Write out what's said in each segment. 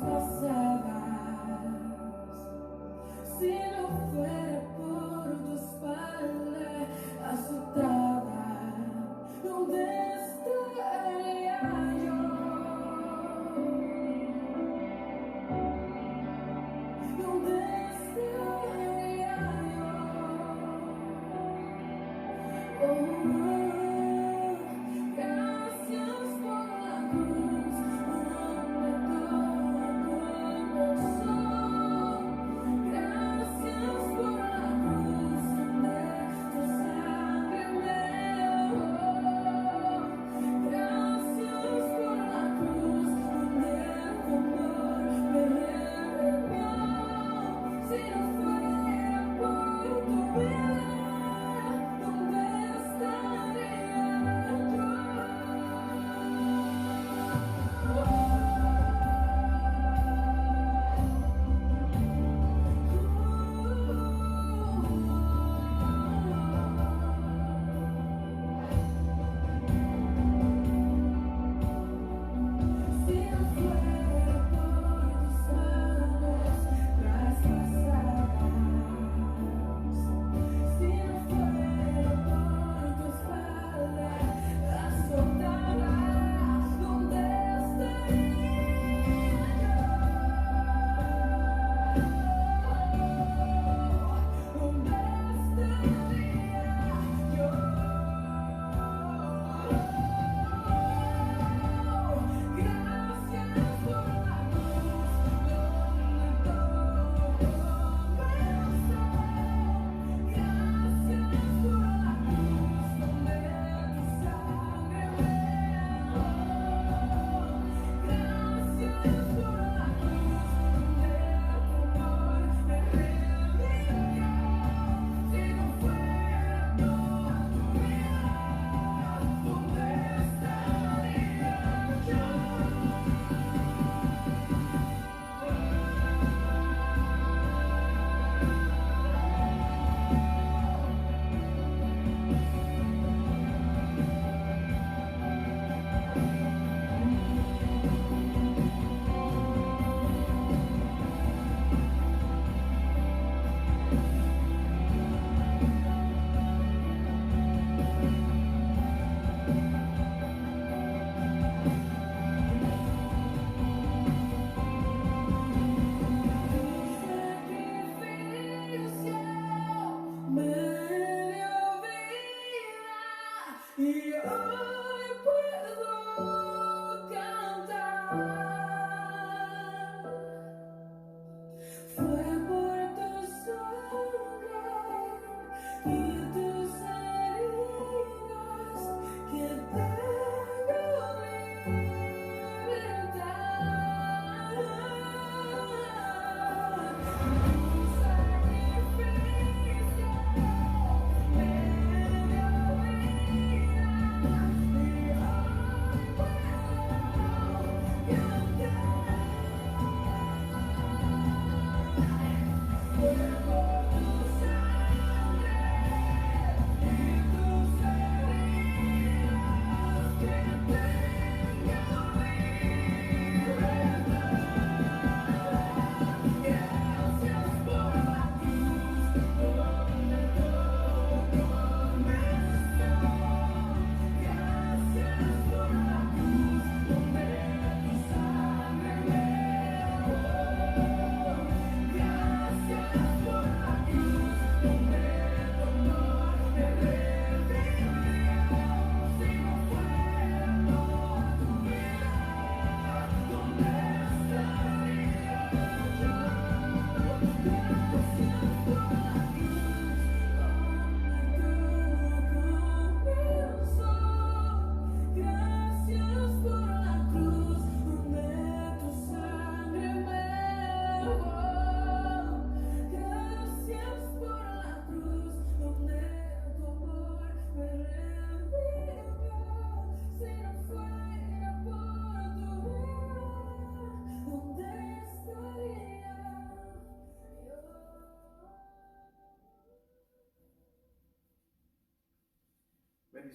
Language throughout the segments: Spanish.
traspasabas. Si no fuera por tu espalda azotada, ¿dónde estaría yo? ¿Dónde estaría yo? Oh, gracias por la cruz, donde todo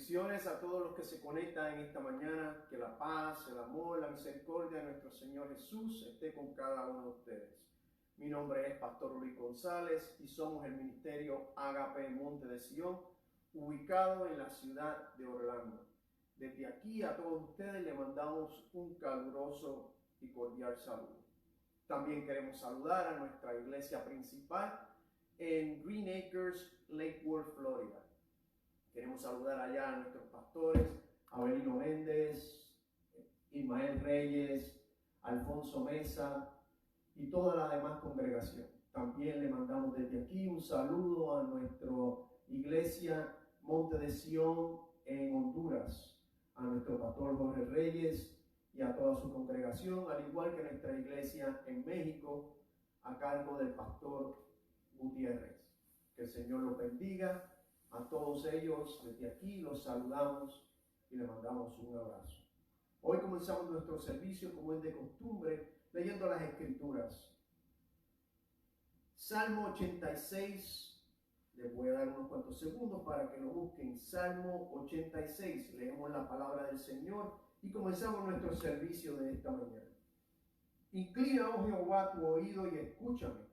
Bendiciones a todos los que se conectan en esta mañana. Que la paz, el amor, la misericordia de nuestro Señor Jesús esté con cada uno de ustedes. Mi nombre es Pastor Luis González y somos el Ministerio Ágape Monte de Sion, ubicado en la ciudad de Orlando. Desde aquí a todos ustedes le mandamos un caluroso y cordial saludo. También queremos saludar a nuestra iglesia principal en Green Acres, Lake Worth, Florida. Queremos saludar allá a nuestros pastores, Abelino Méndez, Ismael Reyes, Alfonso Mesa y toda la demás congregación. También le mandamos desde aquí un saludo a nuestra iglesia Monte de Sion en Honduras, a nuestro pastor Jorge Reyes y a toda su congregación, al igual que nuestra iglesia en México, a cargo del pastor Gutiérrez. Que el Señor los bendiga. A todos ellos desde aquí los saludamos y les mandamos un abrazo. Hoy comenzamos nuestro servicio como es de costumbre, leyendo las Escrituras. Salmo 86, les voy a dar unos cuantos segundos para que lo busquen. Salmo 86, leemos la palabra del Señor y comenzamos nuestro servicio de esta mañana. Inclina, oh Jehová, tu oído y escúchame,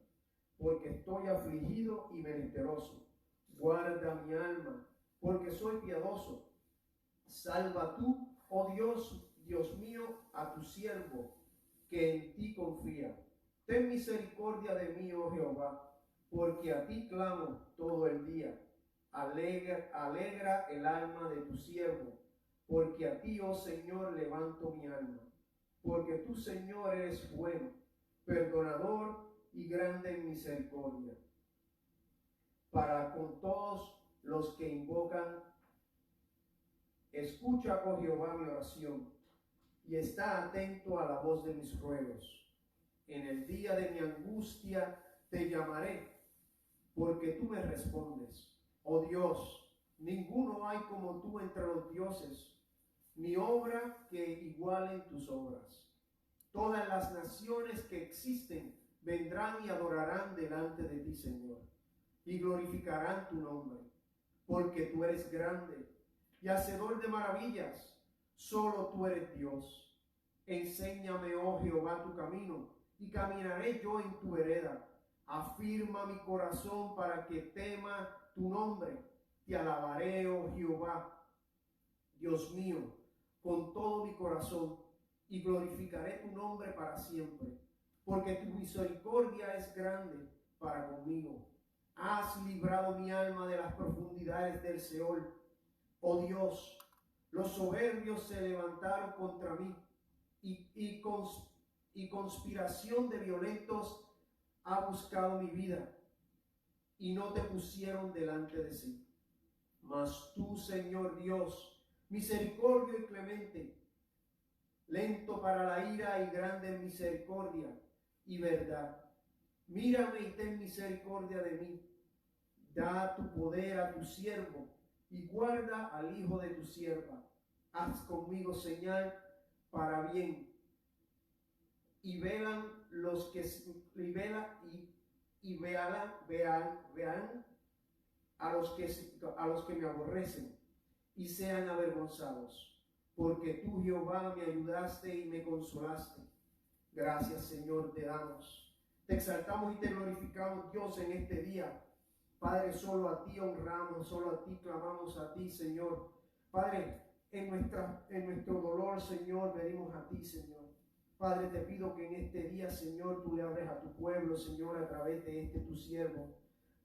porque estoy afligido y menesteroso. Guarda mi alma, porque soy piadoso. Salva tú, oh Dios, Dios mío, a tu siervo, que en ti confía. Ten misericordia de mí, oh Jehová, porque a ti clamo todo el día. Alegra el alma de tu siervo, porque a ti, oh Señor, levanto mi alma. Porque tú, Señor, eres bueno, perdonador y grande en misericordia, para con todos los que invocan. Escucha, oh Jehová, mi oración, y está atento a la voz de mis ruegos. En el día de mi angustia te llamaré, porque tú me respondes. Oh Dios, ninguno hay como tú entre los dioses, ni obra que igualen tus obras. Todas las naciones que existen vendrán y adorarán delante de ti, Señor, y glorificarán tu nombre, porque tú eres grande y hacedor de maravillas. Solo tú eres Dios. Enséñame, oh Jehová, tu camino, y caminaré yo en tu vereda. Afirma mi corazón para que tema tu nombre. Te alabaré, oh Jehová, Dios mío, con todo mi corazón, y glorificaré tu nombre para siempre, porque tu misericordia es grande para conmigo. Has librado mi alma de las profundidades del Seol. Oh Dios, los soberbios se levantaron contra mí, y conspiración de violentos ha buscado mi vida, y no te pusieron delante de sí. Mas tú, Señor Dios, misericordio y clemente, lento para la ira y grande en misericordia y verdad. Mírame y ten misericordia de mí. Da tu poder a tu siervo y guarda al hijo de tu sierva. Haz conmigo señal para bien, y vean los que vean a los que me aborrecen y sean avergonzados, porque tú, Jehová, me ayudaste y me consolaste. Gracias, Señor, te damos. Te exaltamos y te glorificamos, Dios, en este día. Padre, solo a ti honramos, solo a ti clamamos, a ti, Señor. Padre, en nuestro dolor, Señor, venimos a ti, Señor. Padre, te pido que en este día, Señor, tú le hables a tu pueblo, Señor, a través de tu siervo.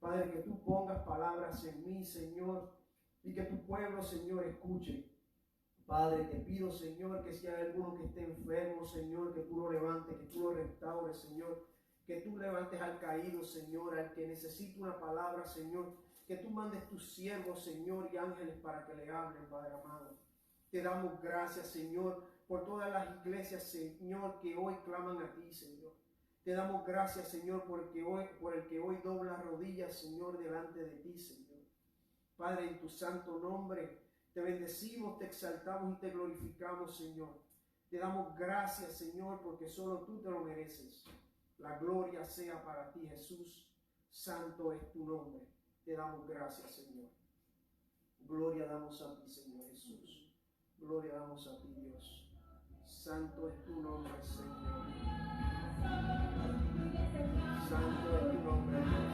Padre, que tú pongas palabras en mí, Señor, y que tu pueblo, Señor, escuche. Padre, te pido, Señor, que si hay alguno que esté enfermo, Señor, que tú lo levantes, que tú lo restaures, Señor. Que tú levantes al caído, Señor, al que necesite una palabra, Señor. Que tú mandes tus siervos, Señor, y ángeles para que le hablen, Padre amado. Te damos gracias, Señor, por todas las iglesias, Señor, que hoy claman a ti, Señor. Te damos gracias, Señor, por el que hoy dobla rodillas, Señor, delante de ti, Señor. Padre, en tu santo nombre, te bendecimos, te exaltamos y te glorificamos, Señor. Te damos gracias, Señor, porque solo tú te lo mereces. La gloria sea para ti, Jesús. Santo es tu nombre. Te damos gracias, Señor. Gloria damos a ti, Señor Jesús. Gloria damos a ti, Dios. Santo es tu nombre, Señor. Santo es tu nombre, Dios.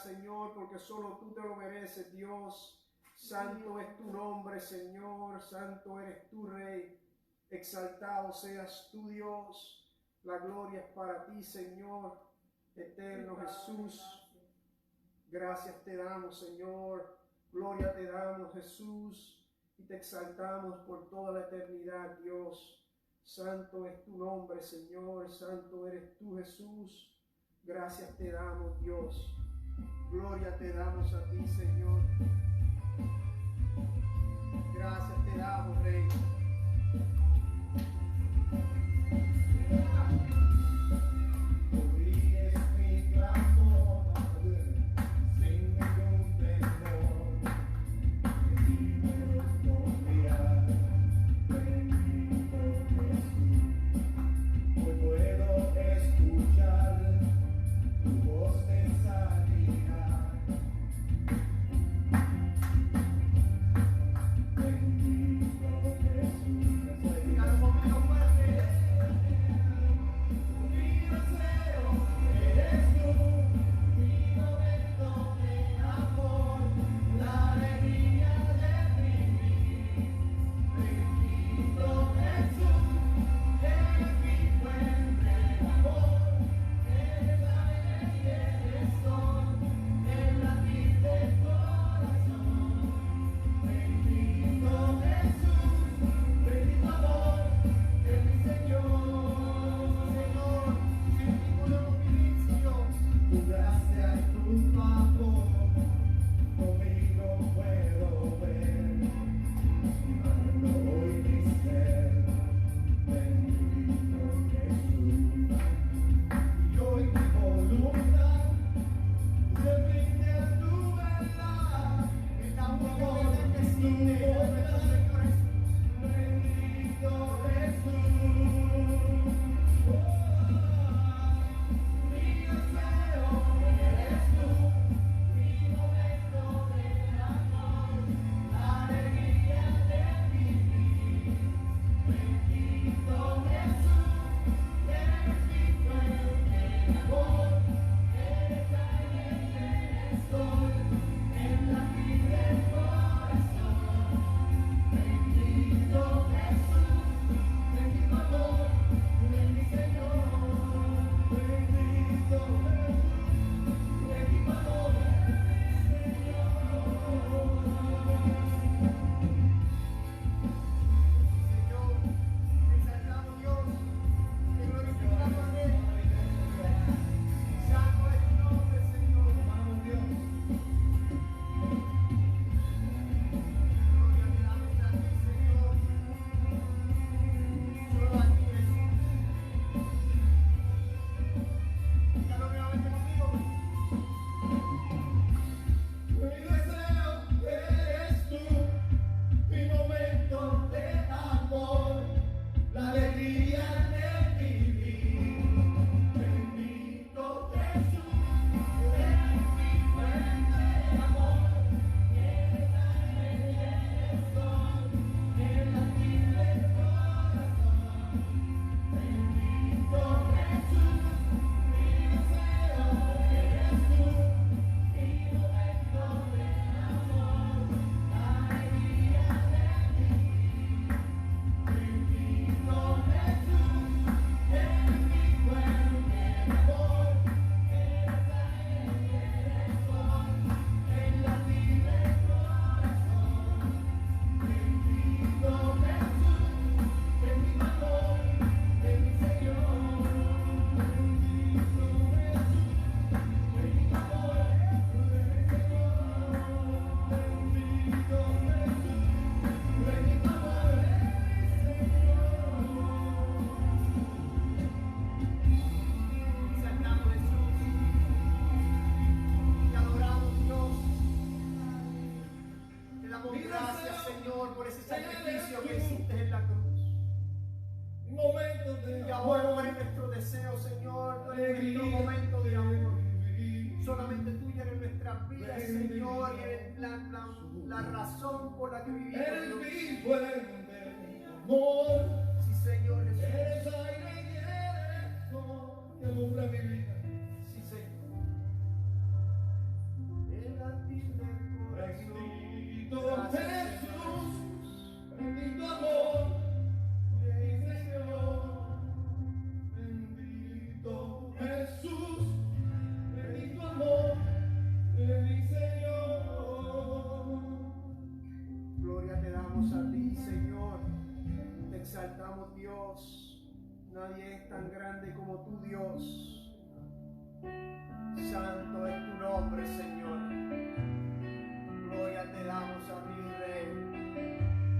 Señor, porque solo tú te lo mereces, Dios. Santo es tu nombre, Señor. Santo eres tu Rey. Exaltado seas tú, Dios. La gloria es para ti, Señor. Eterno Jesús. Gracias te damos, Señor. Gloria te damos, Jesús. Y te exaltamos por toda la eternidad, Dios. Santo es tu nombre, Señor. Santo eres tú, Jesús. Gracias te damos, Dios. Gloria te damos a ti, Señor. Gracias te damos, Rey. Oíes mi clamor, sin ningún temor, dime confiar, bendito Jesús. Hoy puedo escuchar tu voz de sanidad, bendito Jesús. Dígalo conmigo fuerte. Mi deseo eres tú, mi momento de amor, la alegría de vivir. Bendito Jesús, eres mi fuente de amor, eres aire y eres sol, el latir del corazón. Bendito Jesús, bendito amor, de mi Señor. Señor, sin ningún oficio. Tu gracia y tu favor conmigo puedo ver, hoy mi ser, bendito Jesús. Y hoy mi voluntad se rinde a tu verdad, Estamos tu amor, que tu sí, nuestro bondad, Señor Jesús. bendito Jesús. Mi deseo eres tú, mi momento de amor, la alegría de vivir. Bendito Jesús, eres mi fuente de amor, eres aire y eres sol, el latir del corazón. Bendito Jesús, bendito amor de mi Señor. Bendito Jesús, bendito amor de mi Señor, te exaltamos, Dios, te glorificamos a Él. Santo es tu nombre, Señor. Señor. Dios. Gloria te damos a ti, Señor. Solo a ti, Jesús. Dígalo nuevamente conmigo. Mi deseo eres tú, mi momento de amor, la alegría de vivir. Bendito Jesús, eres mi fuente de amor, eres aire y eres sol, el latir del corazón. Bendito Jesús, mi deseo eres tú, mi momento de amor, la alegría de vivir. Bendito Jesús, eres mi fuente de amor, eres aire y eres sol, el latir del corazón. Bendito Jesús, bendito amor de mi Señor. Bendito Jesús, bendito amor de mi Señor. Bendito Jesús, bendito amor de Te exaltamos, Jesús. Te adoramos, Dios. Te damos gracias, Señor, por ese sacrificio que hiciste en la cruz. mi momento de Y ahora tú amor, eres nuestro deseo, Señor. Tú eres nuestro momento de amor. Solamente tú eres nuestras vidas, Señor, y eres la razón por la que vivimos. eres Dios. mi fuente de amor, Sí, Señor Jesús. eres aire y eres sol, que alumbra mi vida. Sí, Señor. El latir del corazón. Bendito Gracias, Jesús, bendito amor de mi Señor. Bendito Jesús, bendito amor de mi Señor. Gloria te damos a ti, Señor. Te exaltamos, Dios. Nadie es tan grande como tú, Dios. Santo es tu nombre, Señor. Gloria te damos a ti, Rey.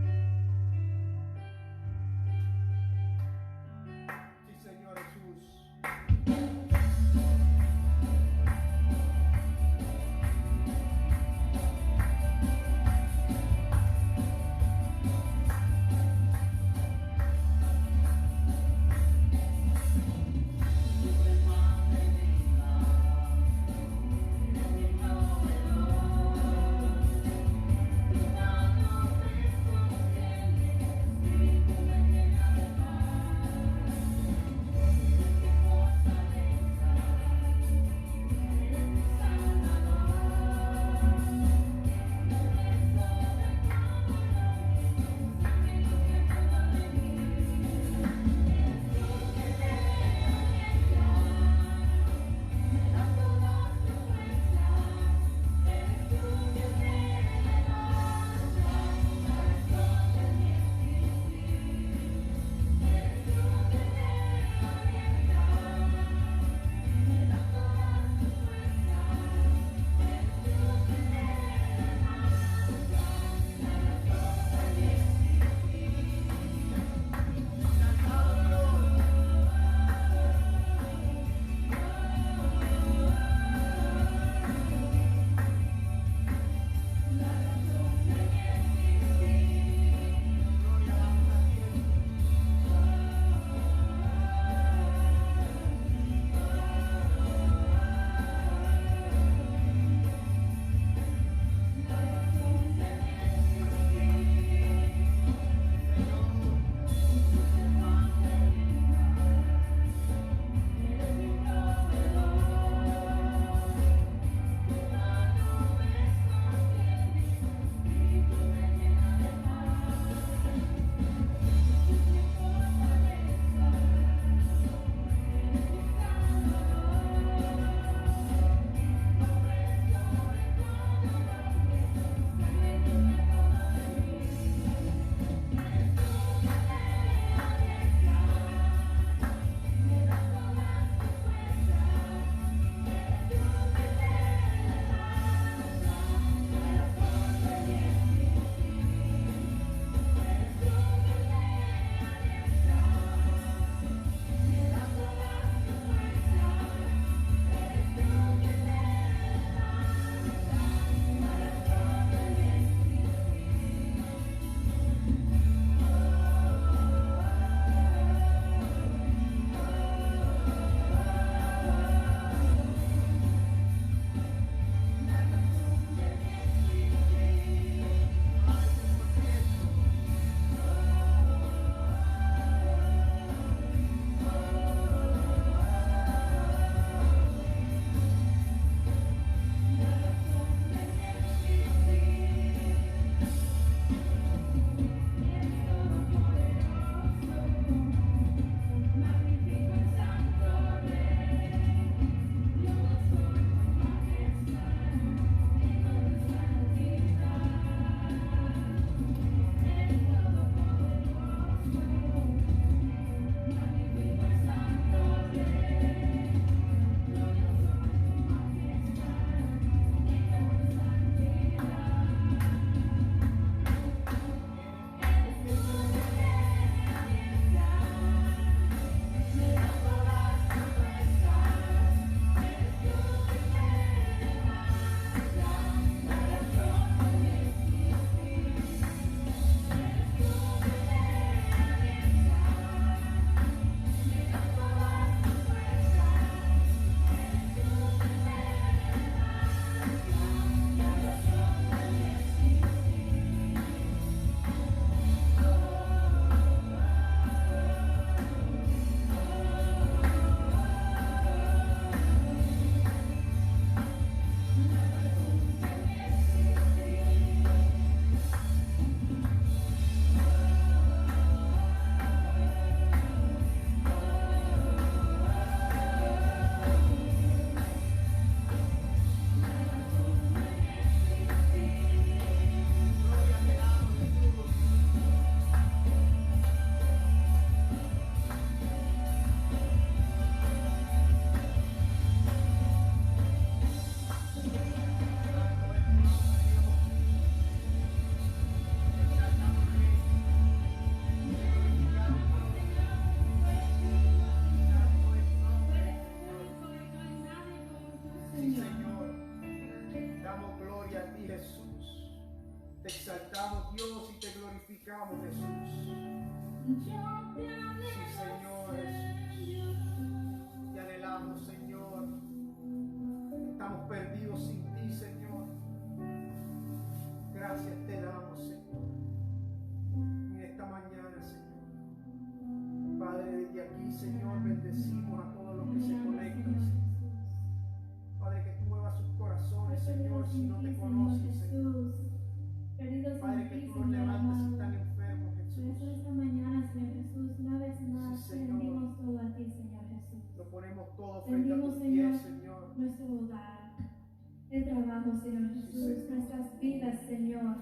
Te exaltamos, Dios, y te glorificamos, Jesús. Yo te Sí, Señor Jesús. Te anhelamos, Señor. Estamos perdidos sin ti, Señor. Gracias te damos, Señor. En esta mañana, Señor. Padre, desde aquí, Señor, bendecimos a todos los que se conectan, Señor. Padre, que tú muevas sus corazones, Señor, si no te conocen, Señor. Perdidos Padre, en que ti, tú los Señor levantes si amado. están enfermos, Por eso Jesús. esta mañana, Señor Jesús, una vez más, Sí, Señor. rendimos todo a ti, Señor Jesús. Lo ponemos todo frente a Rendimos, tus Señor, pies, Señor. nuestro hogar, el trabajo, Señor Jesús, Señor. nuestras vidas, Señor.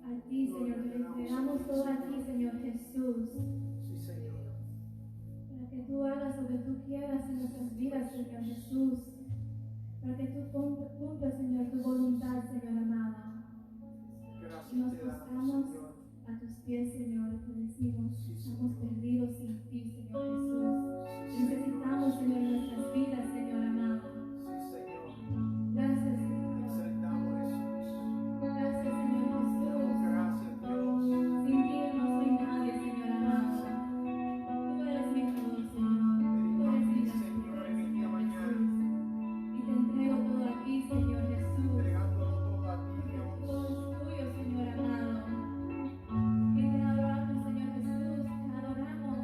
A ti, Señor, te entregamos todo a ti, Señor Jesús. Sí, Señor. Para que tú hagas lo que tú quieras en nuestras vidas, Señor Jesús. Para que tú cumplas, Señor, tu voluntad, Señor amado. Y Gracias nos te damos, postramos Señor. a tus pies, Señor, y te decimos, Sí, estamos Señor. perdidos sin ti, Señor Jesús. Sí, Necesitamos, Señor, nuestras vidas, Señor amado. Sí, Señor. Gracias, Te Señor. exaltamos, Jesús. Gracias, Señor Te damos Jesús. gracias, Dios. Sin ti yo no soy nadie, Señor amado. Tú eres mi todo, Señor. Tú eres mi Señor, en esta Señor mañana. Jesús. Y te entrego todo a ti, Señor Jesús. Entregándolo todo a ti, Dios. Todo es tuyo, Señor amado. Y te adoramos, Señor Jesús. Te adoramos.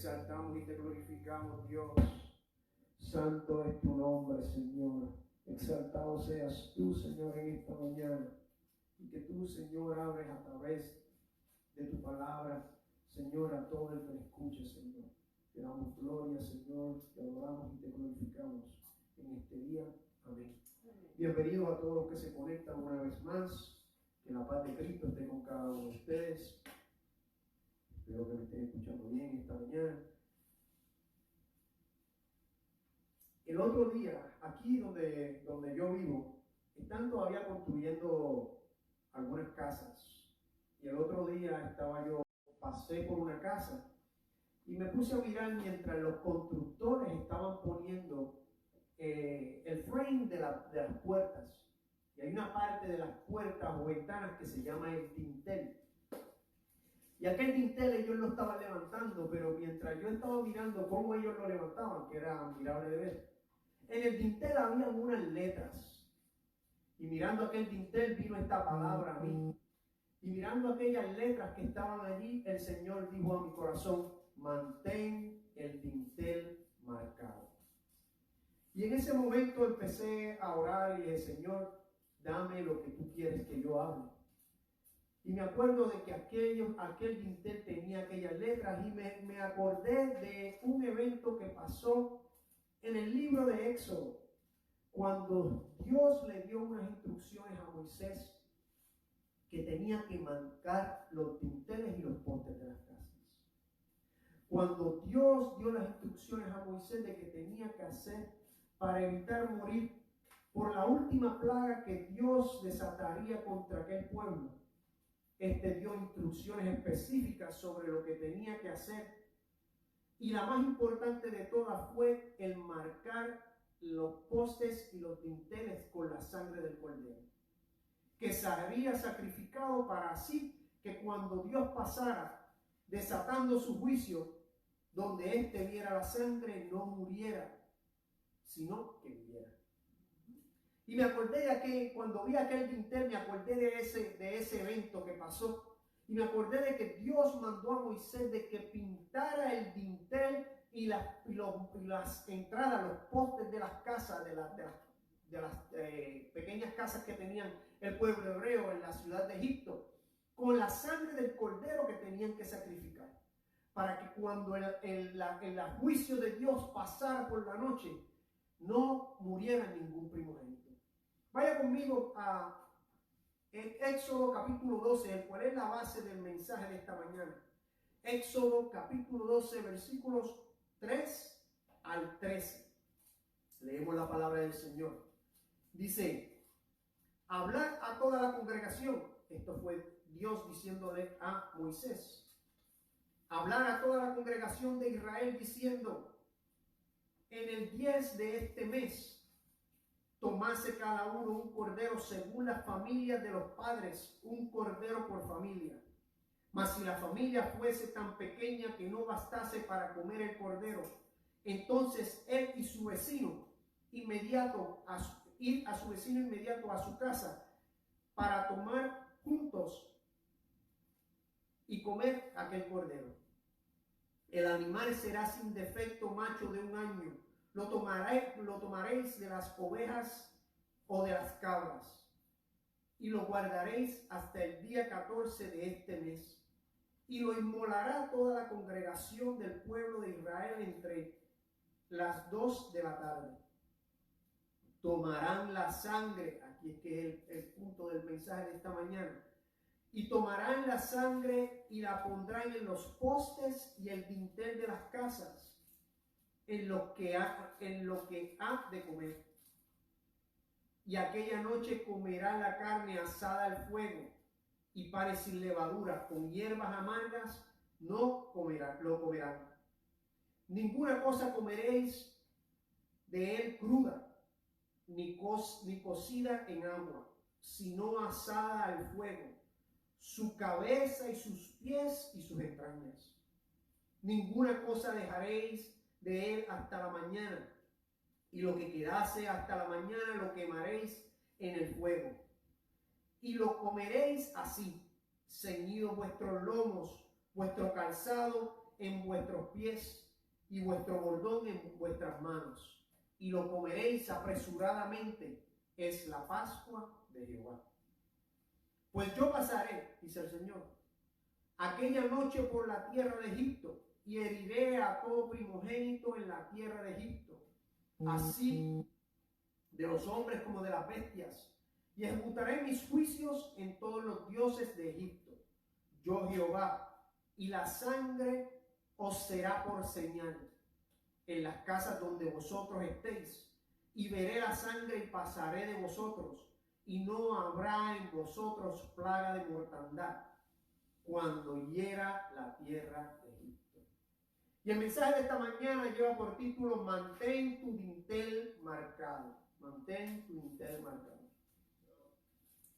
exaltamos y te glorificamos, Dios. Santo es tu nombre, Señor. Exaltado seas tú, Señor, en esta mañana. Y que tú, Señor, abres a través de tu palabra, Señor, a todo el que me escuche, Señor. Te damos gloria, Señor, te adoramos y te glorificamos en este día. Amén. Bienvenidos a todos los que se conectan una vez más. Que la paz de Cristo esté con cada uno de ustedes. Espero que me estén escuchando bien esta mañana. El otro día, aquí donde yo vivo, están todavía construyendo algunas casas. Y el otro día pasé por una casa y me puse a mirar mientras los constructores estaban poniendo el frame de las puertas. Y hay una parte de las puertas o ventanas que se llama el dintel. Y aquel dintel ellos lo estaban levantando, pero mientras yo estaba mirando cómo ellos lo levantaban, que era admirable de ver, en el dintel había unas letras. Y mirando aquel dintel vino esta palabra a mí. Y mirando aquellas letras que estaban allí, el Señor dijo a mi corazón: mantén el dintel marcado. Y en ese momento empecé a orar y dije: Señor, dame lo que tú quieres que yo hable. Y me acuerdo de que aquel dintel tenía aquellas letras y me acordé de un evento que pasó en el libro de Éxodo, cuando Dios le dio unas instrucciones a Moisés que tenía que marcar los dinteles y los postes de las casas. Cuando Dios dio las instrucciones a Moisés de que tenía que hacer para evitar morir por la última plaga que Dios desataría contra aquel pueblo, dio instrucciones específicas sobre lo que tenía que hacer. Y la más importante de todas fue el marcar los postes y los dinteles con la sangre del cordero, que se había sacrificado para así que cuando Dios pasara desatando su juicio, donde viera la sangre, no muriera, sino que viviera. Y me acordé de que cuando vi aquel dintel, me acordé de ese evento que pasó. Y me acordé de que Dios mandó a Moisés de que pintara el dintel y las entradas, los postes de las casas, de las pequeñas casas que tenían el pueblo hebreo en la ciudad de Egipto, con la sangre del cordero que tenían que sacrificar, para que cuando el juicio de Dios pasara por la noche, no muriera ningún primogénito. Vaya conmigo a Éxodo capítulo 12, el cual es la base del mensaje de esta mañana. Éxodo capítulo 12, versículos 3 al 13. Leemos la palabra del Señor. Dice: hablar a toda la congregación. Esto fue Dios diciéndole a Moisés. Hablar a toda la congregación de Israel diciendo: en el 10 de este mes, tomase cada uno un cordero según las familias de los padres, un cordero por familia. Mas si la familia fuese tan pequeña que no bastase para comer el cordero, entonces él y su vecino inmediato, ir a su vecino inmediato a su casa para tomar juntos y comer aquel cordero. El animal será sin defecto, macho de 1 año. Lo tomaréis de las ovejas o de las cabras, y lo guardaréis hasta el día 14 de este mes, y lo inmolará toda la congregación del pueblo de Israel entre las 2 de la tarde. Tomarán la sangre, aquí es que es el punto del mensaje de esta mañana, y tomarán la sangre y la pondrán en los postes y el dintel de las casas, en lo que ha de comer. Y aquella noche comerá la carne asada al fuego, y panes sin levadura, con hierbas amargas lo comerán. Ninguna cosa comeréis de él cruda, ni cocida en agua, sino asada al fuego, su cabeza y sus pies y sus entrañas. Ninguna cosa dejaréis de él hasta la mañana, y lo que quedase hasta la mañana lo quemaréis en el fuego. Y lo comeréis así, ceñidos vuestros lomos, vuestro calzado en vuestros pies y vuestro bordón en vuestras manos, y lo comeréis apresuradamente. Es la Pascua de Jehová. Pues yo pasaré, dice el Señor, aquella noche por la tierra de Egipto, y heriré a todo primogénito en la tierra de Egipto, así de los hombres como de las bestias, y ejecutaré mis juicios en todos los dioses de Egipto. Yo Jehová, y la sangre os será por señal en las casas donde vosotros estéis, y veré la sangre y pasaré de vosotros, y no habrá en vosotros plaga de mortandad cuando hiera la tierra de Egipto. Y el mensaje de esta mañana lleva por título: mantén tu dintel marcado. Mantén tu dintel marcado.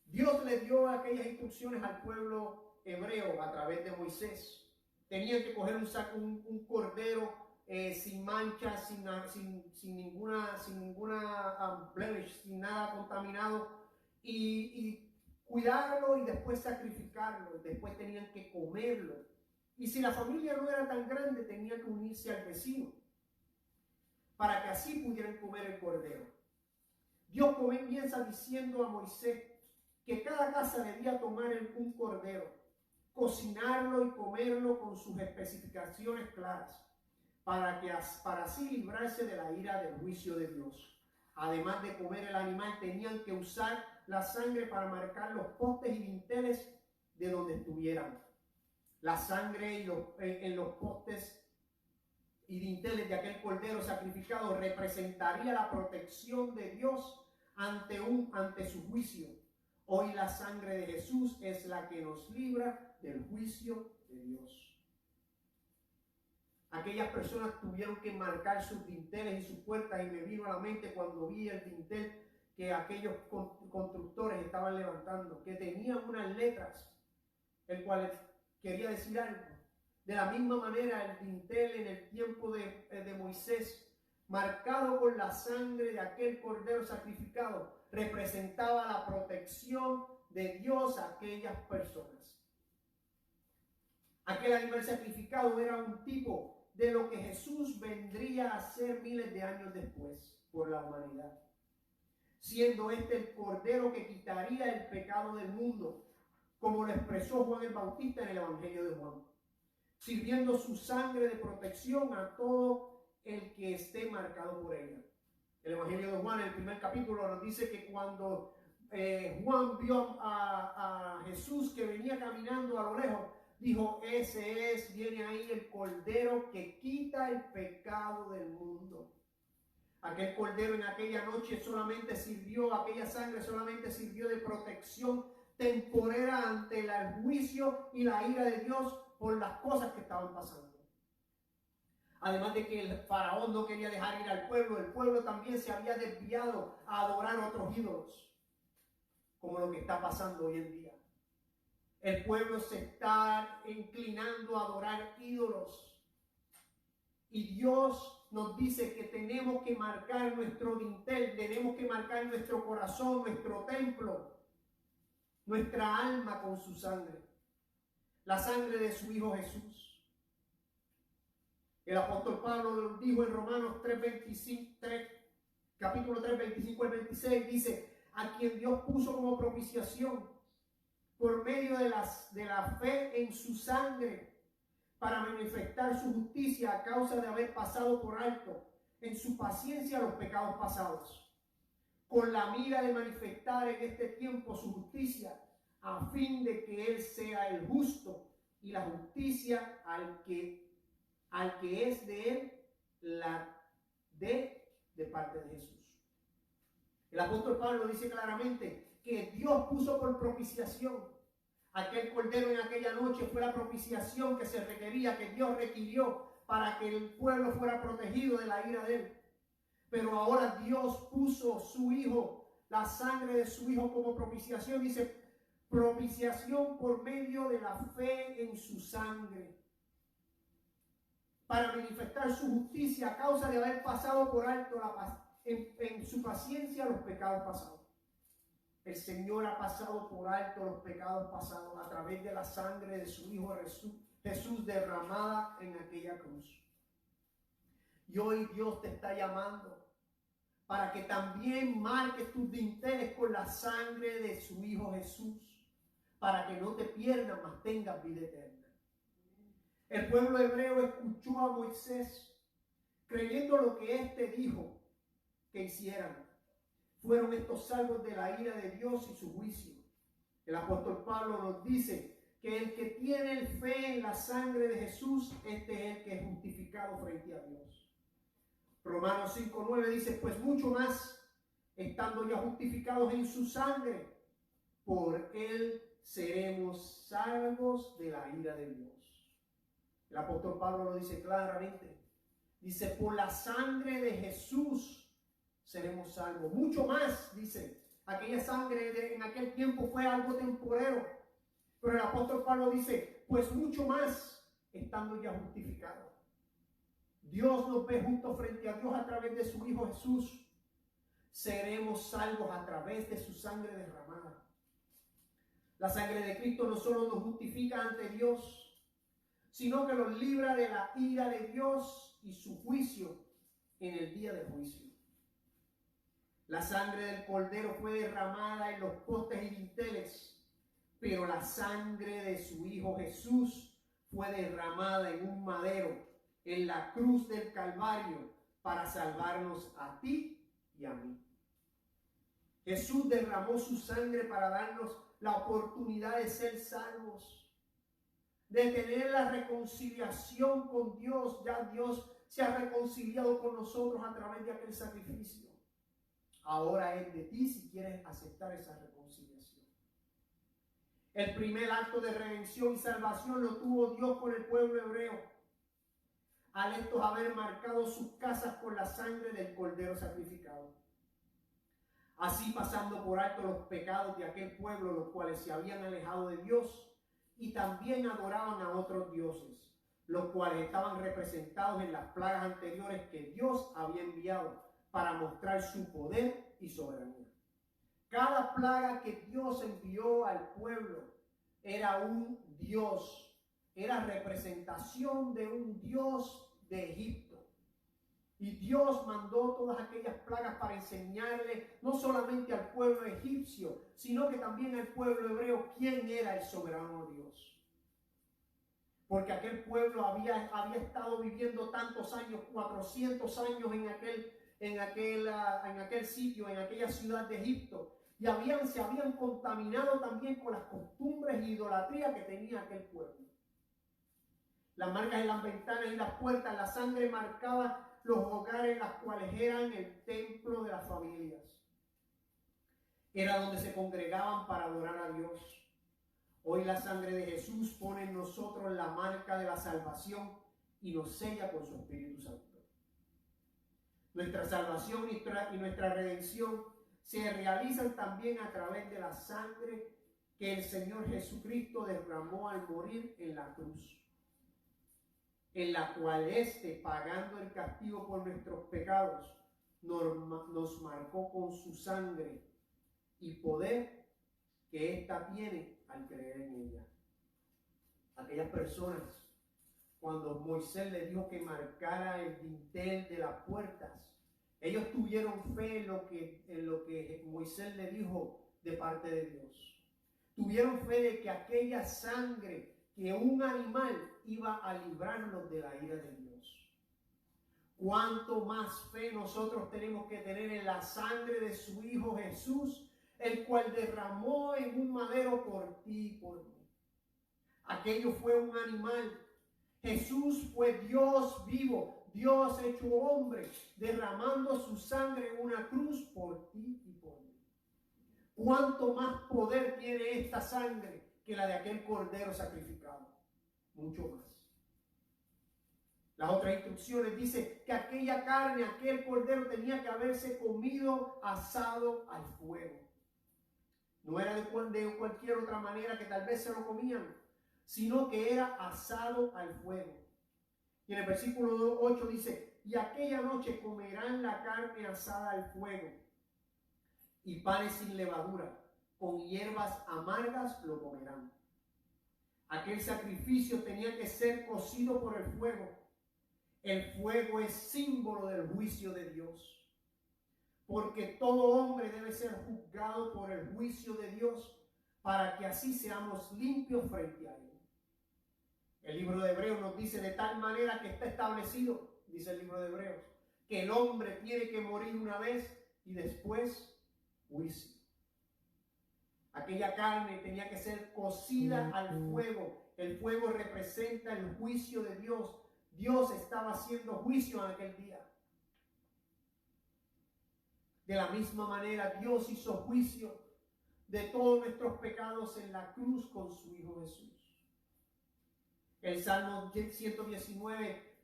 Dios le dio aquellas instrucciones al pueblo hebreo a través de Moisés. Tenían que coger un cordero sin mancha, sin ninguna blemish, sin nada contaminado, y cuidarlo y después sacrificarlo. Después tenían que comerlo. Y si la familia no era tan grande, tenían que unirse al vecino para que así pudieran comer el cordero. Dios comienza diciendo a Moisés que cada casa debía tomar un cordero, cocinarlo y comerlo con sus especificaciones claras, para así librarse de la ira del juicio de Dios. Además de comer el animal, tenían que usar la sangre para marcar los postes y dinteles de donde estuvieran. La sangre en los postes y dinteles de aquel cordero sacrificado representaría la protección de Dios ante su juicio. Hoy la sangre de Jesús es la que nos libra del juicio de Dios. Aquellas personas tuvieron que marcar sus dinteles y sus puertas, y me vino a la mente cuando vi el dintel que aquellos constructores estaban levantando, que tenían unas letras, el cual quería decir algo. De la misma manera, el dintel en el tiempo de Moisés, marcado con la sangre de aquel cordero sacrificado, representaba la protección de Dios a aquellas personas. Aquel animal sacrificado era un tipo de lo que Jesús vendría a hacer miles de años después por la humanidad, siendo este el cordero que quitaría el pecado del mundo, como lo expresó Juan el Bautista en el Evangelio de Juan, sirviendo su sangre de protección a todo el que esté marcado por ella. El Evangelio de Juan, en el primer capítulo, nos dice que cuando Juan vio a Jesús que venía caminando a lo lejos, dijo: viene ahí el cordero que quita el pecado del mundo. Aquel cordero en aquella noche aquella sangre solamente sirvió de protección temporera ante el juicio y la ira de Dios por las cosas que estaban pasando. Además de que el faraón no quería dejar ir al pueblo, el pueblo también se había desviado a adorar otros ídolos, como lo que está pasando hoy en día. El pueblo se está inclinando a adorar ídolos. Y Dios nos dice que tenemos que marcar nuestro dintel, tenemos que marcar nuestro corazón, nuestro templo, nuestra alma con su sangre. La sangre de su Hijo Jesús. El apóstol Pablo lo dijo en Romanos capítulo 3, 25 al 26, dice: a quien Dios puso como propiciación por medio de la fe en su sangre, para manifestar su justicia a causa de haber pasado por alto en su paciencia los pecados pasados, con la mira de manifestar en este tiempo su justicia, a fin de que Él sea el justo y la justicia al que es de Él de parte de Jesús. El apóstol Pablo dice claramente que Dios puso por propiciación. Aquel cordero en aquella noche fue la propiciación que se requería, que Dios requirió para que el pueblo fuera protegido de la ira de Él. Pero ahora Dios puso su Hijo, la sangre de su Hijo, como propiciación. Dice: propiciación por medio de la fe en su sangre, para manifestar su justicia a causa de haber pasado por alto en su paciencia los pecados pasados. El Señor ha pasado por alto los pecados pasados a través de la sangre de su Hijo Jesús derramada en aquella cruz. Y hoy Dios te está llamando para que también marques tus dinteles con la sangre de su Hijo Jesús, para que no te pierdas, mas tengas vida eterna. El pueblo hebreo escuchó a Moisés, creyendo lo que éste dijo que hicieran. Fueron estos salvos de la ira de Dios y su juicio. El apóstol Pablo nos dice que el que tiene el fe en la sangre de Jesús, este es el que es justificado frente a Dios. Romanos 5:9 dice, pues mucho más, estando ya justificados en su sangre, por él seremos salvos de la ira de Dios. El apóstol Pablo lo dice claramente. Dice, por la sangre de Jesús seremos salvos. Mucho más, dice. Aquella sangre en aquel tiempo fue algo temporero. Pero el apóstol Pablo dice, pues mucho más, estando ya justificados. Dios nos ve justo frente a Dios a través de su Hijo Jesús. Seremos salvos a través de su sangre derramada. La sangre de Cristo no solo nos justifica ante Dios, sino que nos libra de la ira de Dios y su juicio en el día del juicio. La sangre del Cordero fue derramada en los postes y dinteles, pero la sangre de su Hijo Jesús fue derramada en un madero, en la cruz del Calvario, para salvarnos a ti y a mí. Jesús derramó su sangre para darnos la oportunidad de ser salvos, de tener la reconciliación con Dios. Ya Dios se ha reconciliado con nosotros a través de aquel sacrificio. Ahora es de ti si quieres aceptar esa reconciliación. El primer acto de redención y salvación lo tuvo Dios con el pueblo hebreo, al estos haber marcado sus casas con la sangre del Cordero sacrificado. Así pasando por alto los pecados de aquel pueblo, los cuales se habían alejado de Dios y también adoraban a otros dioses, los cuales estaban representados en las plagas anteriores que Dios había enviado para mostrar su poder y soberanía. Cada plaga que Dios envió al pueblo era un Dios, era representación de un Dios de Egipto. Y Dios mandó todas aquellas plagas para enseñarle no solamente al pueblo egipcio, sino que también al pueblo hebreo quién era el soberano Dios. Porque aquel pueblo había estado viviendo tantos años, 400 años en aquel sitio, en aquella ciudad de Egipto, y se habían contaminado también con las costumbres y idolatría que tenía aquel pueblo. Las marcas en las ventanas y las puertas, la sangre marcaba los hogares, las cuales eran el templo de las familias. Era donde se congregaban para adorar a Dios. Hoy la sangre de Jesús pone en nosotros la marca de la salvación y nos sella con su Espíritu Santo. Nuestra salvación y nuestra redención se realizan también a través de la sangre que el Señor Jesucristo derramó al morir en la cruz, en la cual pagando el castigo por nuestros pecados, nos marcó con su sangre y poder que ésta tiene al creer en ella. Aquellas personas, cuando Moisés le dijo que marcara el dintel de las puertas, ellos tuvieron fe en lo que Moisés le dijo de parte de Dios. Tuvieron fe de que aquella sangre, que un animal iba a librarnos de la ira de Dios. Cuánto más fe nosotros tenemos que tener en la sangre de su Hijo Jesús, el cual derramó en un madero por ti y por mí. Aquello fue un animal. Jesús fue Dios vivo, Dios hecho hombre, derramando su sangre en una cruz por ti y por mí. Cuánto más poder tiene esta sangre que la de aquel cordero sacrificado. Mucho más. Las otras instrucciones dice que aquella carne, aquel cordero tenía que haberse comido asado al fuego. No era de cualquier otra manera que tal vez se lo comían, sino que era asado al fuego. Y en el versículo 8 dice, y aquella noche comerán la carne asada al fuego y panes sin levadura, con hierbas amargas lo comerán. Aquel sacrificio tenía que ser cocido por el fuego. El fuego es símbolo del juicio de Dios. Porque todo hombre debe ser juzgado por el juicio de Dios para que así seamos limpios frente a Él. El libro de Hebreos nos dice de tal manera que está establecido, dice el libro de Hebreos, que el hombre tiene que morir una vez y después juicio. Aquella carne tenía que ser cocida al fuego. El fuego representa el juicio de Dios. Dios estaba haciendo juicio en aquel día. De la misma manera, Dios hizo juicio de todos nuestros pecados en la cruz con su Hijo Jesús. El Salmo 119,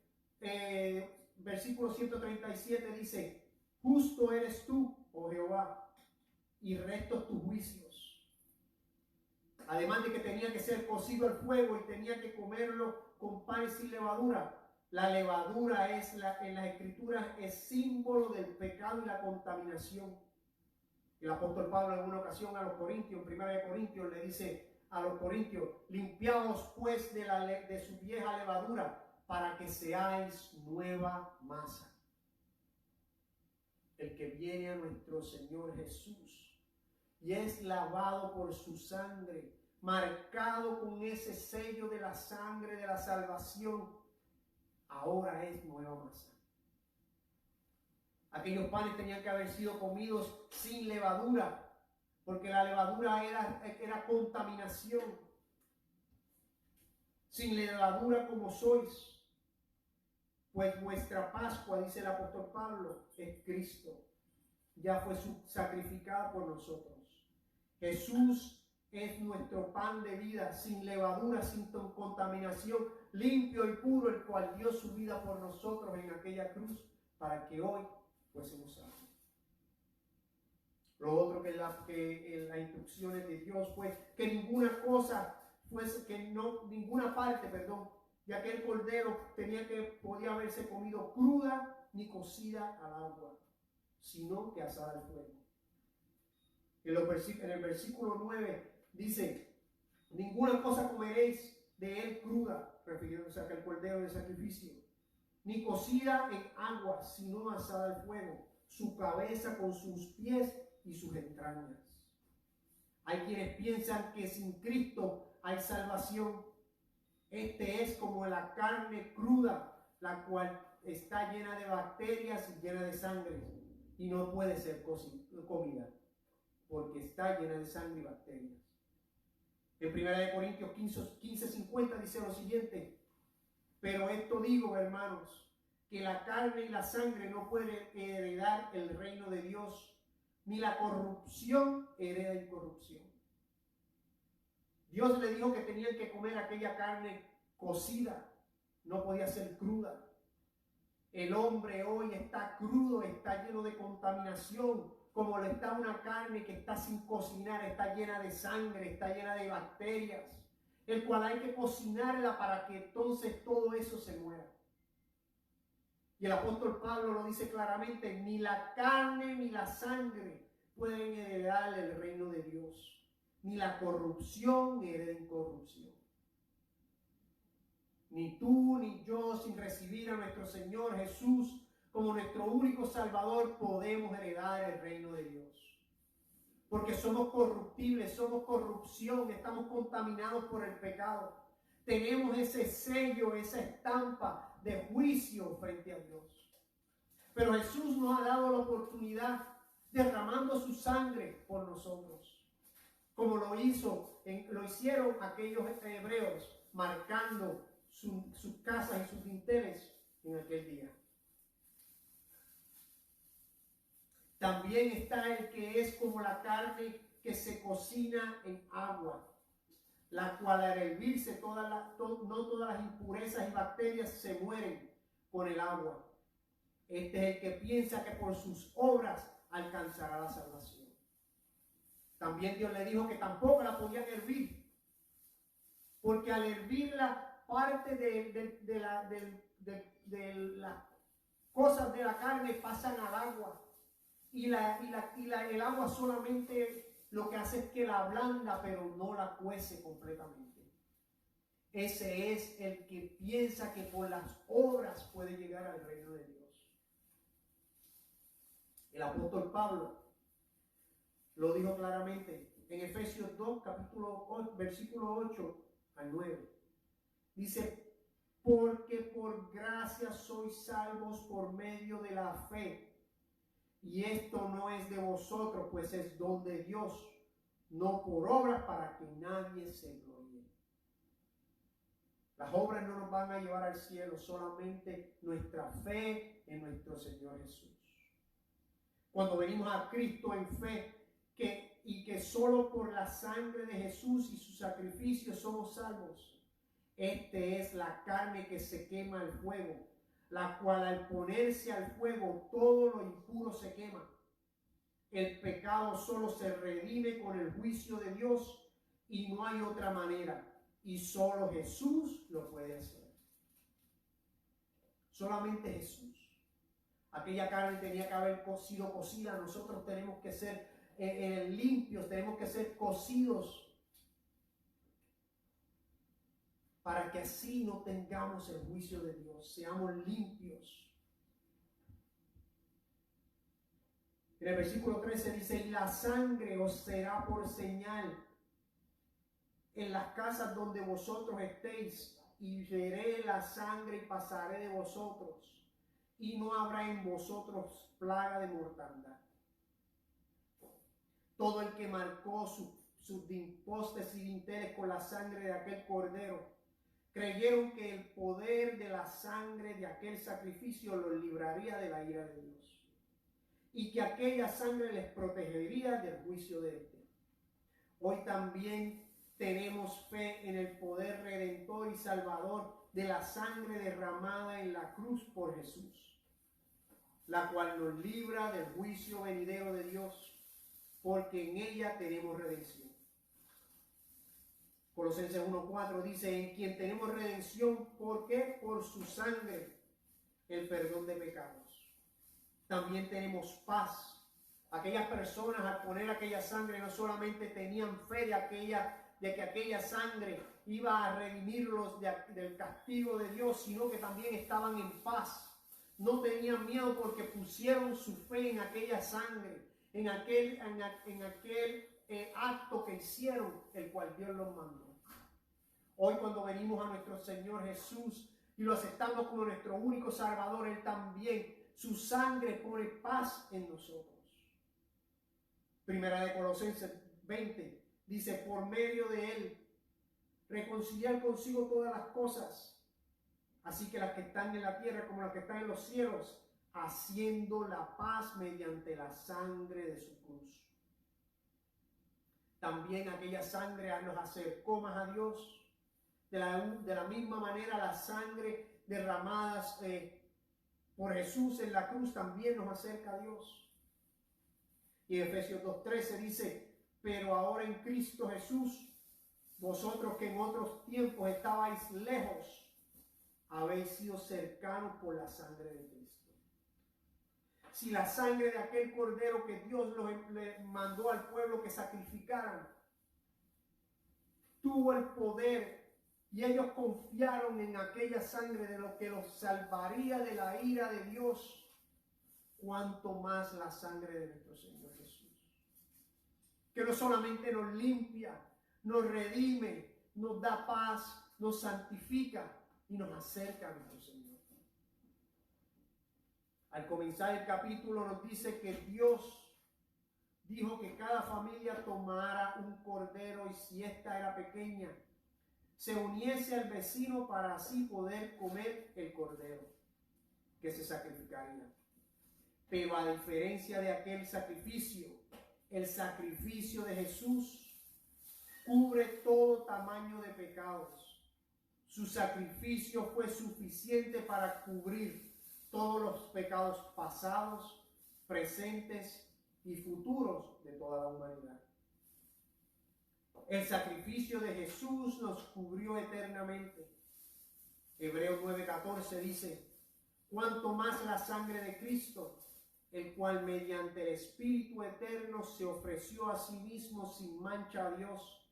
versículo 137 dice: justo eres tú, oh Jehová, y rectos tus juicios. Además de que tenía que ser cocido al fuego y tenía que comerlo con pan sin levadura. La levadura en las escrituras es símbolo del pecado y la contaminación. El apóstol Pablo en una ocasión a los Corintios, en 1 Corintios, le dice a los Corintios: limpiaos pues de su vieja levadura para que seáis nueva masa. El que viene a nuestro Señor Jesús y es lavado por su sangre, marcado con ese sello de la sangre de la salvación, ahora es nueva masa. Aquellos panes tenían que haber sido comidos sin levadura, porque la levadura era contaminación. Sin levadura como sois, pues vuestra Pascua, dice el apóstol Pablo, es Cristo. Ya fue sacrificada por nosotros. Jesús es nuestro pan de vida, sin levadura, sin contaminación, limpio y puro, el cual dio su vida por nosotros en aquella cruz para que hoy fuésemos salvos. Lo otro que en las instrucciones de Dios fue que ninguna parte, ya que el cordero podía haberse comido cruda ni cocida al agua, sino que asada al fuego. En el versículo 9 dice: ninguna cosa comeréis de él cruda, refiriéndose a aquel cordero de sacrificio, ni cocida en agua, sino asada al fuego, su cabeza con sus pies y sus entrañas. Hay quienes piensan que sin Cristo hay salvación. Este es como la carne cruda, la cual está llena de bacterias y llena de sangre, y no puede ser comida, porque está llena de sangre y bacterias. En 1 Corintios 15:50 dice lo siguiente: pero esto digo, hermanos, que la carne y la sangre no pueden heredar el reino de Dios, ni la corrupción hereda incorrupción. Dios le dijo que tenían que comer aquella carne cocida, no podía ser cruda. El hombre hoy está crudo, está lleno de contaminación, como lo está una carne que está sin cocinar, está llena de sangre, está llena de bacterias, el cual hay que cocinarla para que entonces todo eso se muera. Y el apóstol Pablo lo dice claramente: ni la carne ni la sangre pueden heredar el reino de Dios, ni la corrupción hereda incorrupción. Ni tú ni yo, sin recibir a nuestro Señor Jesús como nuestro único Salvador, podemos heredar el reino de Dios. Porque somos corruptibles, somos corrupción, estamos contaminados por el pecado. Tenemos ese sello, esa estampa de juicio frente a Dios. Pero Jesús nos ha dado la oportunidad, derramando su sangre por nosotros, como lo hicieron aquellos hebreos, marcando sus casas y sus dinteles en aquel día. También está el que es como la carne que se cocina en agua, la cual al hervirse no todas las impurezas y bacterias se mueren con el agua. Este es el que piensa que por sus obras alcanzará la salvación. También Dios le dijo que tampoco la podían hervir, porque al hervirla parte de las cosas de la carne pasan al agua, y el agua solamente lo que hace es que la ablanda, pero no la cuece completamente. ese es el que piensa que por las obras puede llegar al reino de Dios. El apóstol Pablo lo dijo claramente en Efesios 2, capítulo 8, versículo 8 al 9. Dice, porque por gracia sois salvos por medio de la fe. Y esto no es de vosotros, pues es don de Dios, no por obras para que nadie se gloríe. Las obras no nos van a llevar al cielo, solamente nuestra fe en nuestro Señor Jesús. Cuando venimos a Cristo en fe, y que solo por la sangre de Jesús y su sacrificio somos salvos. Este es la carne que se quema al fuego, la cual al ponerse al fuego todo lo impuro se quema. El pecado solo se redime con el juicio de Dios y no hay otra manera. Y solo Jesús lo puede hacer. Solamente Jesús. Aquella carne tenía que haber sido cocida. Nosotros tenemos que ser limpios, tenemos que ser cocidos para que así no tengamos el juicio de Dios, seamos limpios. En el versículo 13 dice, y la sangre os será por señal en las casas donde vosotros estéis, y veré la sangre y pasaré de vosotros, y no habrá en vosotros plaga de mortandad. Todo el que marcó sus postes y dinteles con la sangre de aquel cordero, creyeron que el poder de la sangre de aquel sacrificio los libraría de la ira de Dios, y que aquella sangre les protegería del juicio de éste. Hoy también tenemos fe en el poder redentor y salvador de la sangre derramada en la cruz por Jesús, la cual nos libra del juicio venidero de Dios, porque en ella tenemos redención. Colosenses 1:4 dice, en quien tenemos redención, ¿por qué? Por su sangre, el perdón de pecados. También tenemos paz. Aquellas personas al poner aquella sangre no solamente tenían fe de que aquella sangre iba a redimirlos del castigo de Dios, sino que también estaban en paz. No tenían miedo porque pusieron su fe en aquella sangre, en aquel acto que hicieron, el cual Dios los mandó. Hoy cuando venimos a nuestro Señor Jesús y lo aceptamos como nuestro único Salvador, Él también, su sangre pone paz en nosotros. Primera de Colosenses 20 dice, por medio de Él, reconciliar consigo todas las cosas, así que las que están en la tierra como las que están en los cielos, haciendo la paz mediante la sangre de su cruz. También aquella sangre nos acercó más a Dios. De la misma manera, la sangre derramada por Jesús en la cruz también nos acerca a Dios. Y en Efesios 2:13 dice, pero ahora en Cristo Jesús, vosotros que en otros tiempos estabais lejos, habéis sido cercanos por la sangre de Cristo. Si la sangre de aquel cordero que Dios le mandó al pueblo que sacrificaran tuvo el poder, y ellos confiaron en aquella sangre de lo que los salvaría de la ira de Dios, cuanto más la sangre de nuestro Señor Jesús, que no solamente nos limpia, nos redime, nos da paz, nos santifica y nos acerca a nuestro Señor. Al comenzar el capítulo nos dice que Dios dijo que cada familia tomara un cordero, y si ésta era pequeña, se uniese al vecino para así poder comer el cordero que se sacrificaría. Pero a diferencia de aquel sacrificio, el sacrificio de Jesús cubre todo tamaño de pecados. Su sacrificio fue suficiente para cubrir todos los pecados pasados, presentes y futuros de toda la humanidad. El sacrificio de Jesús nos cubrió eternamente. Hebreos 9:14 dice, cuanto más la sangre de Cristo, el cual mediante el Espíritu eterno se ofreció a sí mismo sin mancha a Dios,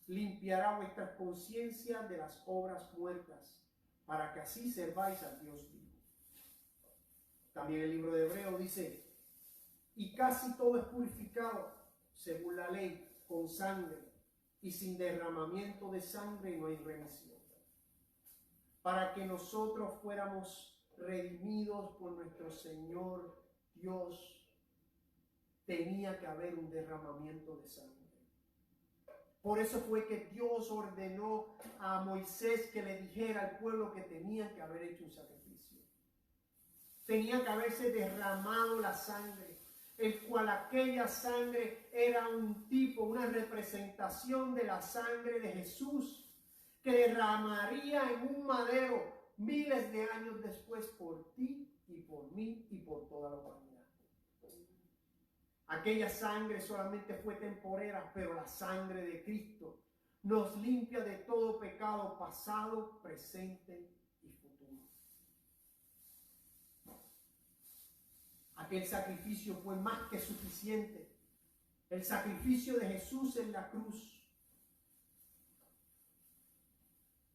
limpiará vuestras conciencias de las obras muertas, para que así serváis al Dios vivo. También el libro de Hebreos dice, y casi todo es purificado según la ley, con sangre, y sin derramamiento de sangre no hay remisión. Para que nosotros fuéramos redimidos por nuestro Señor Dios, tenía que haber un derramamiento de sangre. Por eso fue que Dios ordenó a Moisés que le dijera al pueblo que tenía que haber hecho un sacrificio. Tenía que haberse derramado la sangre, el cual aquella sangre era un tipo, una representación de la sangre de Jesús, que derramaría en un madero miles de años después por ti y por mí y por toda la humanidad. Aquella sangre solamente fue temporera, pero la sangre de Cristo nos limpia de todo pecado pasado, presente y futuro. Aquel sacrificio fue más que suficiente. El sacrificio de Jesús en la cruz.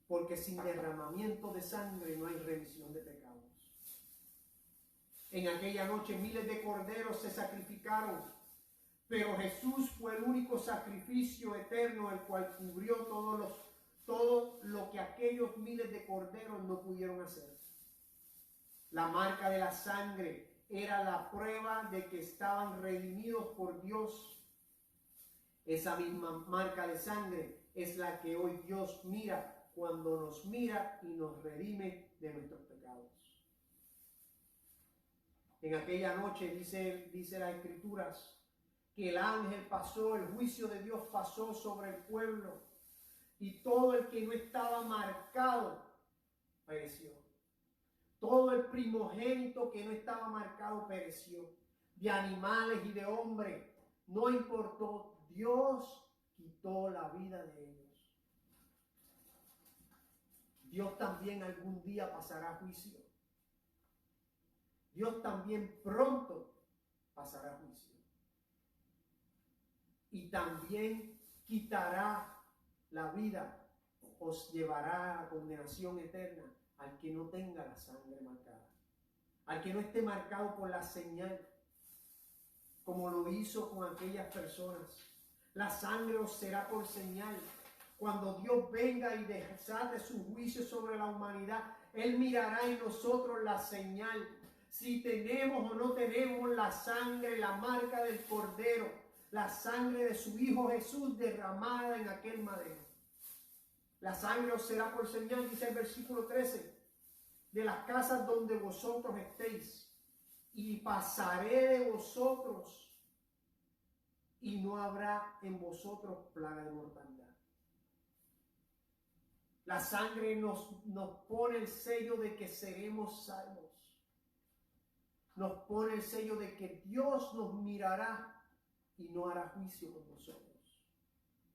Porque sin derramamiento de sangre no hay remisión de pecados. En aquella noche miles de corderos se sacrificaron, pero Jesús fue el único sacrificio eterno, el cual cubrió todo lo que aquellos miles de corderos no pudieron hacer. La marca de la sangre era la prueba de que estaban redimidos por Dios. Esa misma marca de sangre es la que hoy Dios mira cuando nos mira y nos redime de nuestros pecados. En aquella noche dice las Escrituras que el ángel pasó, el juicio de Dios pasó sobre el pueblo y todo el que no estaba marcado pereció. Todo el primogénito que no estaba marcado pereció. De animales y de hombres, no importó, Dios quitó la vida de ellos. Dios también algún día pasará juicio. Dios también pronto pasará juicio. Y también quitará la vida, os llevará a condenación eterna al que no tenga la sangre marcada, al que no esté marcado por la señal, como lo hizo con aquellas personas. La sangre os será por señal. Cuando Dios venga y desate su juicio sobre la humanidad, Él mirará en nosotros la señal. Si tenemos o no tenemos la sangre, la marca del Cordero, la sangre de su Hijo Jesús derramada en aquel madero. La sangre os será por señal, dice el versículo 13, de las casas donde vosotros estéis, y pasaré de vosotros, y no habrá en vosotros plaga de mortandad. La sangre nos pone el sello de que seremos salvos. Nos pone el sello de que Dios nos mirará y no hará juicio con nosotros.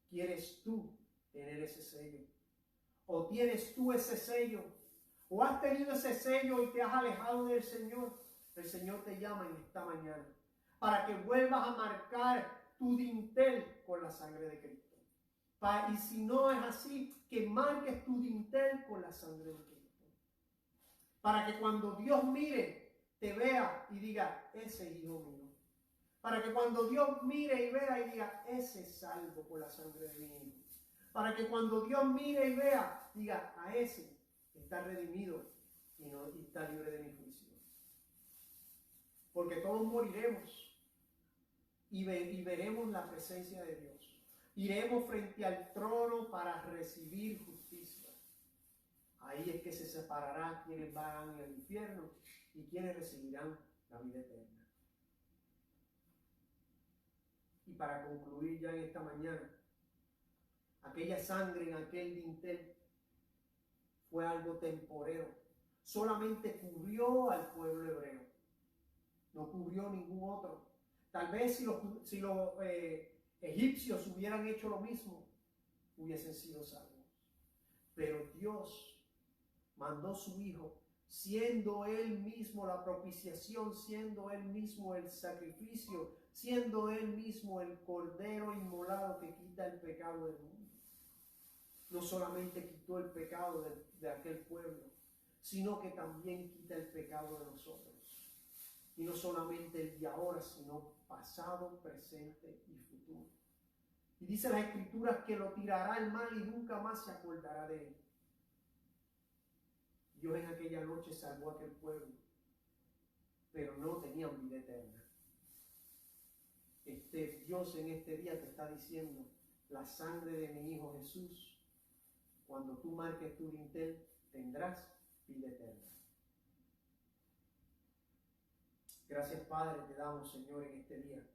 ¿Quieres tú tener ese sello? ¿O tienes tú ese sello? ¿O has tenido ese sello y te has alejado del Señor? El Señor te llama en esta mañana para que vuelvas a marcar tu dintel con la sangre de Cristo. Y si no es así, que marques tu dintel con la sangre de Cristo. Para que cuando Dios mire, te vea y diga, ese hijo mío. Para que cuando Dios mire y vea y diga, ese es salvo por la sangre de mi hijo. Para que cuando Dios mire y vea, diga, a ese está redimido y está libre de mi juicio. Porque todos moriremos y veremos la presencia de Dios. Iremos frente al trono para recibir justicia. Ahí es que se separará quienes van al infierno y quienes recibirán la vida eterna. Y para concluir ya en esta mañana, aquella sangre en aquel dintel fue algo temporero. Solamente cubrió al pueblo hebreo. No cubrió ningún otro. Tal vez si los egipcios hubieran hecho lo mismo, hubiesen sido salvos. Pero Dios mandó su Hijo, siendo Él mismo la propiciación, siendo Él mismo el sacrificio, siendo Él mismo el Cordero inmolado que quita el pecado del mundo. no solamente quitó el pecado de aquel pueblo, sino que también quita el pecado de nosotros. Y no solamente el de ahora, sino pasado, presente y futuro. Y dice las Escrituras que lo tirará al mar y nunca más se acordará de él. Dios en aquella noche salvó a aquel pueblo, pero no tenían vida eterna. Dios en este día te está diciendo, la sangre de mi Hijo Jesús, cuando tú marques tu dintel, tendrás vida eterna. Gracias, Padre, te damos, Señor, en este día.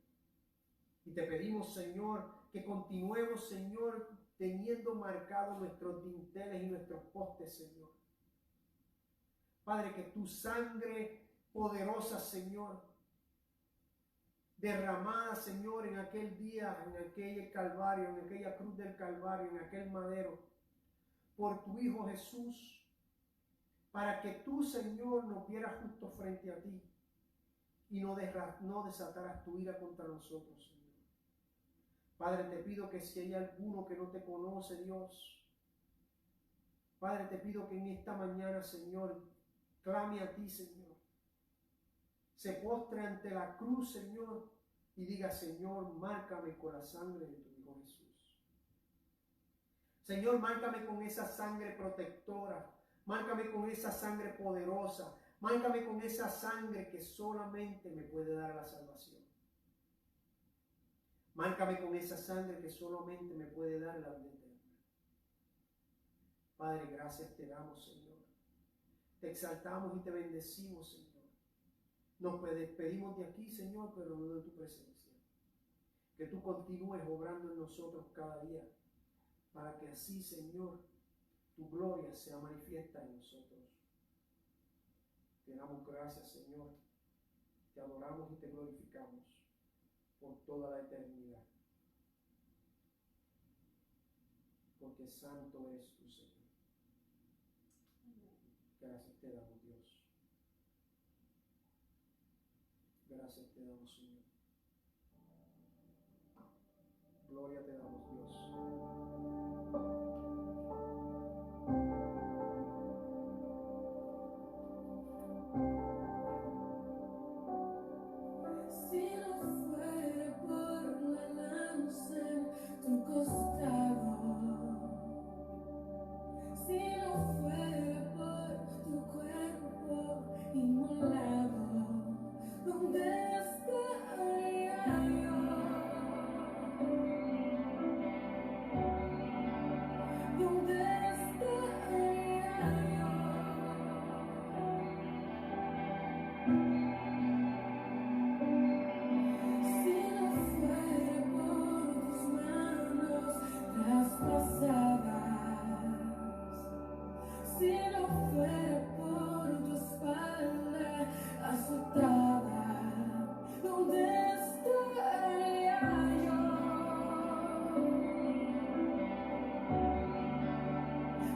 Y te pedimos, Señor, que continuemos, Señor, teniendo marcados nuestros dinteles y nuestros postes, Señor. Padre, que tu sangre poderosa, Señor, derramada, Señor, en aquel día, en aquel Calvario, en aquella cruz del Calvario, en aquel madero, por tu Hijo Jesús, para que tú, Señor, nos vieras justo frente a ti y no desataras tu ira contra nosotros, Señor. Padre, te pido que si hay alguno que no te conoce, Dios, Padre, te pido que en esta mañana, Señor, clame a ti, Señor. Se postre ante la cruz, Señor, y diga, Señor, márcame con la sangre de tu Hijo Jesús. Señor, márcame con esa sangre protectora, márcame con esa sangre poderosa, márcame con esa sangre que solamente me puede dar la salvación. Márcame con esa sangre que solamente me puede dar la vida eterna. Padre, gracias te damos, Señor. Te exaltamos y te bendecimos, Señor. Nos despedimos de aquí, Señor, pero no de tu presencia. Que tú continúes obrando en nosotros cada día, para que así, Señor, tu gloria sea manifiesta en nosotros. Te damos gracias, Señor. Te adoramos y te glorificamos por toda la eternidad. Porque santo eres tu Señor. Gracias te damos, Dios. Gracias te damos, Señor. Gloria te damos, Dios. Si no fuera por la lanza en tu costado, si no fuera por tu cuerpo inmolado, ¿dónde estaría yo? ¿Dónde estaría yo? Si no fuera por tus manos traspasadas, si no fuera por tu espalda azotada, ¿dónde estaría yo?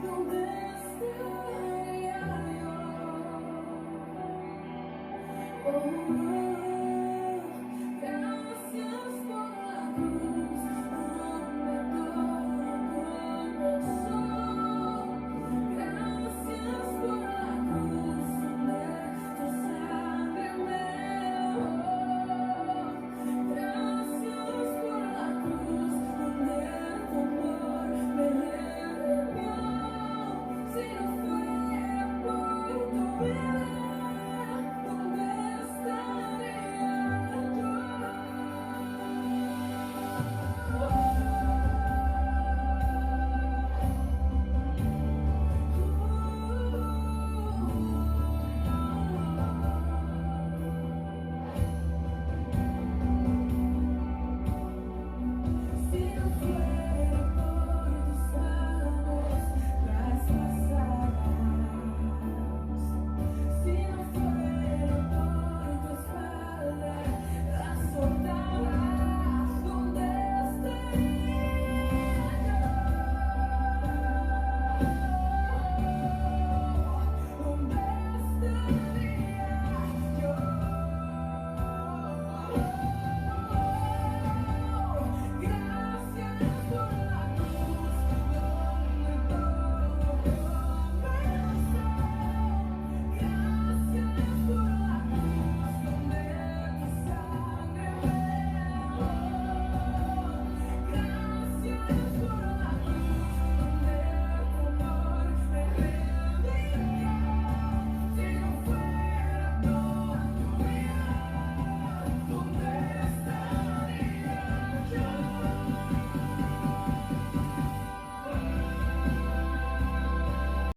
¿Dónde estaría yo? Oh,